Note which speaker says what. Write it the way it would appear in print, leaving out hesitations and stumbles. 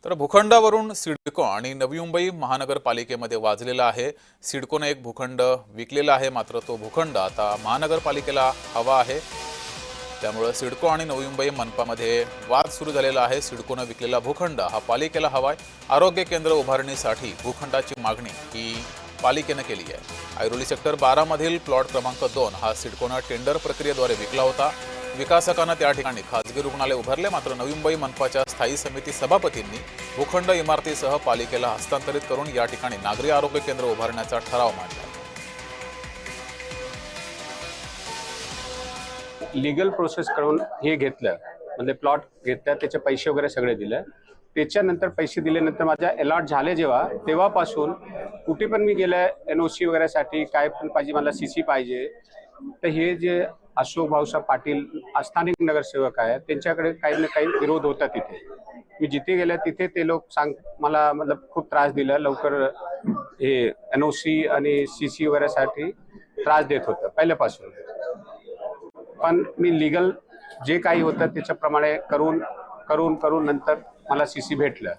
Speaker 1: तर भूखंडावरून सिडको आणि नवी मुंबई महानगरपालिकेमध्ये वाजलेला आहे। सिडकोने एक भूखंड विकलेला आहे, मात्र तो भूखंड आता महानगरपालिकेला हवा आहे। त्यामुळे सिडको आणि नवी मुंबई मनपामध्ये वाद सुरू झालेला आहे। सिडकोने विकलेला भूखंड हा पालिकेला हवाय। आरोग्य केंद्र उभारणीसाठी भूखंडाची मागणी ही पालिकेने केली आहे। ऐरोली सेक्टर 12 मधील प्लॉट क्रमांक 2 हा सिडकोने टेंडर प्रक्रियेद्वारे विकला होता। विकासकांना त्या ठिकाणी खासगी रुग्णालय उभारले, मात्र नवी मुंबई मनपाच्या स्थायी समिती सभापतींनी भूखंड इमारतीसह पालिकेला हस्तांतरित करून या ठिकाणी नागरी आरोग्य केंद्र उभारण्याचा ठराव मांडला।
Speaker 2: लीगल प्रोसेस करून हे घेतलं, म्हणजे प्लॉट घेतला, त्याचे पैसे वगैरे सगळे दिले। त्याच्यानंतर पैसे दिल्यानंतर माझ्या अलॉट झाले जेव्हा, तेव्हापासून कुठे पण मी गेल्या NOC वगैरेसाठी काय पण पाहिजे, मला CC पाहिजे, तर हे जे अशोक भाऊसाहेब पाटील स्थानिक नगरसेवक आहे त्यांच्याकडे काही ना काही विरोध होता। तिथे मी जिथे गेल्या तिथे ते लोक मला मतलब खूप त्रास दिला, लवकर हे NOC आणि CC वगैरेसाठी त्रास देत होतं पहिल्यापासून। पण मी लीगल जे काही होतं त्याच्याप्रमाणे करून नंतर मला CC भेटलं।